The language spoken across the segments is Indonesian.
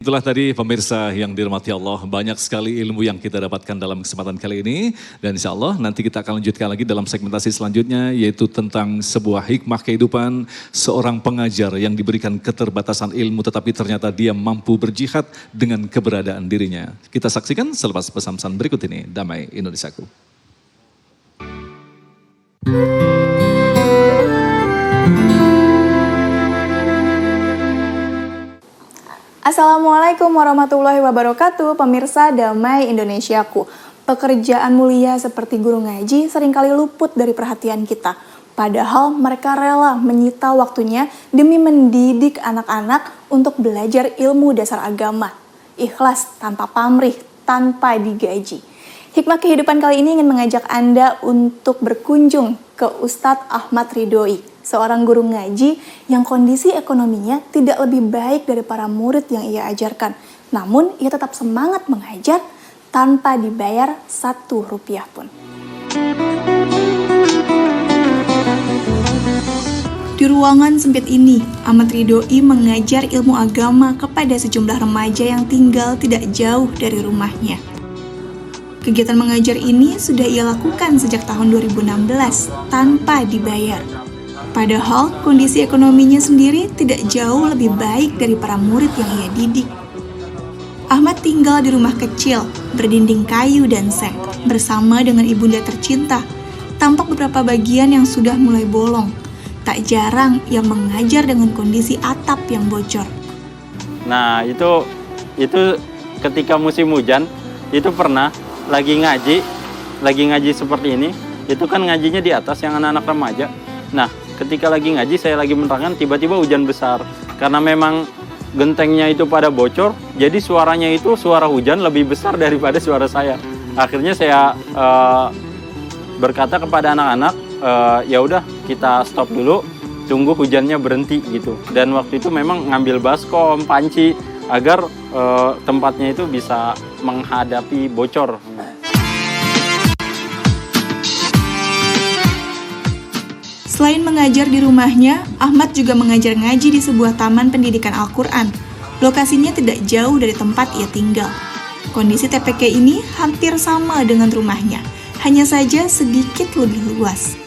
Itulah tadi pemirsa yang dirahmati Allah, banyak sekali ilmu yang kita dapatkan dalam kesempatan kali ini. Dan insya Allah nanti kita akan lanjutkan lagi dalam segmentasi selanjutnya, yaitu tentang sebuah hikmah kehidupan seorang pengajar yang diberikan keterbatasan ilmu tetapi ternyata dia mampu berjihad dengan keberadaan dirinya. Kita saksikan selepas pesan-pesan berikut ini, Damai Indonesiaku. Assalamualaikum warahmatullahi wabarakatuh, pemirsa Damai Indonesiaku. Pekerjaan mulia seperti guru ngaji seringkali luput dari perhatian kita. Padahal mereka rela menyita waktunya demi mendidik anak-anak untuk belajar ilmu dasar agama. Ikhlas, tanpa pamrih, tanpa digaji. Hikmah kehidupan kali ini ingin mengajak Anda untuk berkunjung ke Ustadz Ahmad Ridhoi, seorang guru ngaji yang kondisi ekonominya tidak lebih baik dari para murid yang ia ajarkan. Namun, ia tetap semangat mengajar tanpa dibayar Rp1 pun. Di ruangan sempit ini, Ahmad Ridhoi mengajar ilmu agama kepada sejumlah remaja yang tinggal tidak jauh dari rumahnya. Kegiatan mengajar ini sudah ia lakukan sejak tahun 2016 tanpa dibayar. Padahal kondisi ekonominya sendiri tidak jauh lebih baik dari para murid yang ia didik. Ahmad tinggal di rumah kecil, berdinding kayu dan seng, bersama dengan ibunda tercinta. Tampak beberapa bagian yang sudah mulai bolong. Tak jarang ia mengajar dengan kondisi atap yang bocor. Nah, itu ketika musim hujan, itu pernah lagi ngaji seperti ini, itu kan ngajinya di atas yang anak-anak remaja. Nah, ketika lagi ngaji, saya lagi menerangkan, tiba-tiba hujan besar. Karena memang gentengnya itu pada bocor, jadi suaranya itu suara hujan lebih besar daripada suara saya. Akhirnya saya berkata kepada anak-anak, ya udah kita stop dulu, tunggu hujannya berhenti gitu. Dan waktu itu memang ngambil baskom, panci, agar tempatnya itu bisa menghadapi bocor. Selain mengajar di rumahnya, Ahmad juga mengajar ngaji di sebuah taman pendidikan Al-Quran. Lokasinya tidak jauh dari tempat ia tinggal. Kondisi TPK ini hampir sama dengan rumahnya, hanya saja sedikit lebih luas.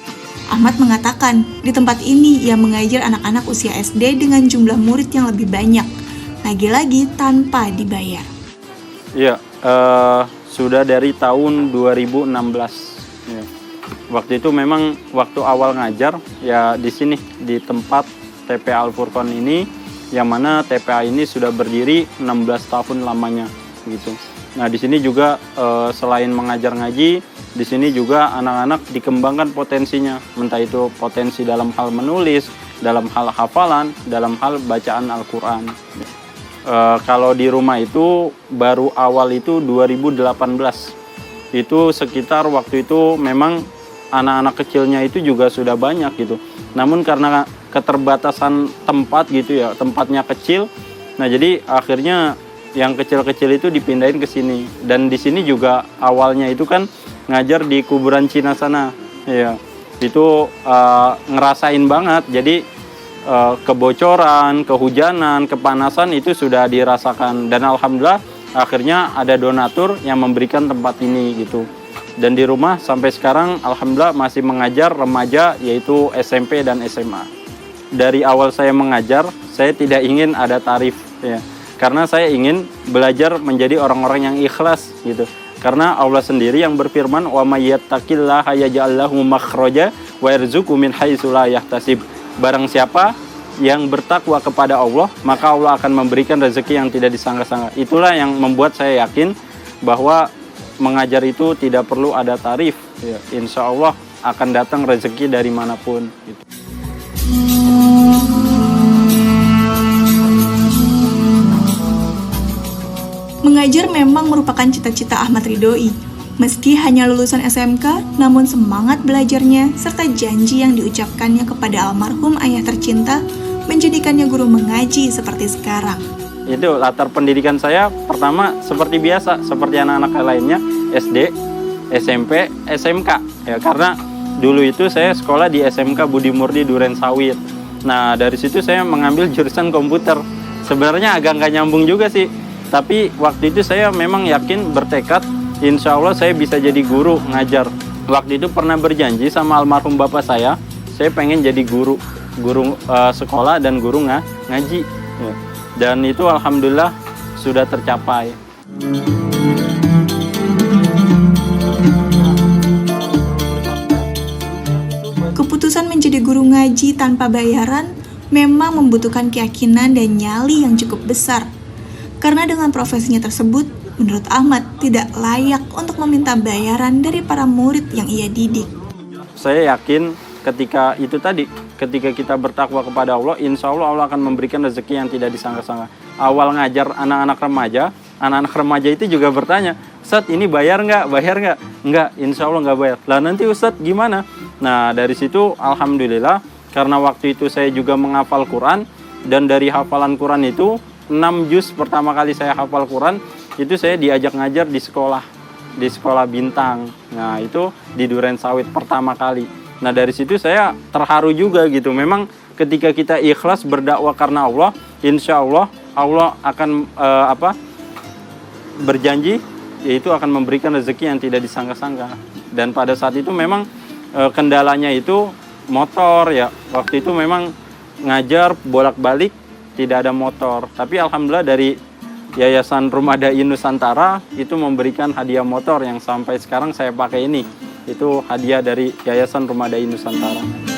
Ahmad mengatakan, di tempat ini ia mengajar anak-anak usia SD dengan jumlah murid yang lebih banyak, lagi-lagi tanpa dibayar. Iya, sudah dari tahun 2016. Ya. Waktu itu memang waktu awal ngajar ya di sini di tempat TPA Al-Furqan ini, yang mana TPA ini sudah berdiri 16 tahun lamanya gitu. Nah, di sini juga selain mengajar ngaji, di sini juga anak-anak dikembangkan potensinya, entah itu potensi dalam hal menulis, dalam hal hafalan, dalam hal bacaan Al-Qur'an. Kalau di rumah itu baru awal itu 2018. Itu sekitar waktu itu memang anak-anak kecilnya itu juga sudah banyak gitu. Namun karena keterbatasan tempat gitu ya, tempatnya kecil. Nah, jadi akhirnya yang kecil-kecil itu dipindahin ke sini. Dan di sini juga awalnya itu kan ngajar di kuburan Cina sana. Ya, itu ngerasain banget. Jadi kebocoran, kehujanan, kepanasan itu sudah dirasakan. Dan alhamdulillah akhirnya ada donatur yang memberikan tempat ini gitu. Dan di rumah sampai sekarang alhamdulillah masih mengajar remaja, yaitu SMP dan SMA. Dari awal saya mengajar, saya tidak ingin ada tarif ya. Karena saya ingin belajar menjadi orang-orang yang ikhlas gitu. Karena Allah sendiri yang berfirman, "Wa may yattaqillaha yaj'al lahu makhraja wa yarzuqhu min haitsu la yahtasib." Barang siapa yang bertakwa kepada Allah, maka Allah akan memberikan rezeki yang tidak disangka-sangka. Itulah yang membuat saya yakin bahwa mengajar itu tidak perlu ada tarif. Ya, insya Allah akan datang rezeki dari manapun. Gitu. Mengajar memang merupakan cita-cita Ahmad Ridhoi. Meski hanya lulusan SMK, namun semangat belajarnya serta janji yang diucapkannya kepada almarhum ayah tercinta menjadikannya guru mengaji seperti sekarang. Itu latar pendidikan saya pertama seperti biasa, seperti anak-anak lainnya, SD, SMP, SMK. Ya, karena dulu itu saya sekolah di SMK Budi Murni Duren Sawit. Nah, dari situ saya mengambil jurusan komputer. Sebenarnya agak nggak nyambung juga sih. Tapi waktu itu saya memang yakin, bertekad, insya Allah saya bisa jadi guru ngajar. Waktu itu pernah berjanji sama almarhum bapak saya pengen jadi guru sekolah dan guru ngaji. Ya. Dan itu alhamdulillah sudah tercapai. Keputusan menjadi guru ngaji tanpa bayaran memang membutuhkan keyakinan dan nyali yang cukup besar. Karena dengan profesinya tersebut, menurut Ahmad tidak layak untuk meminta bayaran dari para murid yang ia didik. Saya yakin ketika kita bertakwa kepada Allah, insya Allah Allah akan memberikan rezeki yang tidak disangka-sangka. Awal ngajar anak-anak remaja itu juga bertanya, Ustadz ini bayar nggak? Nggak, insya Allah nggak bayar. Lah nanti Ustadz gimana? Nah dari situ alhamdulillah, karena waktu itu saya juga menghafal Quran, dan dari hafalan Quran itu 6 juz pertama kali saya hafal Quran, itu saya diajak ngajar di sekolah Bintang. Nah itu di Duren Sawit pertama kali. Nah dari situ saya terharu juga gitu. Memang ketika kita ikhlas berdakwah karena Allah, insya Allah Allah akan berjanji, yaitu akan memberikan rezeki yang tidak disangka-sangka. Dan pada saat itu memang kendalanya itu motor ya. Waktu itu memang ngajar bolak-balik tidak ada motor. Tapi alhamdulillah dari Yayasan Rumah Dai Nusantara itu memberikan hadiah motor yang sampai sekarang saya pakai ini. Itu hadiah dari Yayasan Rumah Dai Nusantara.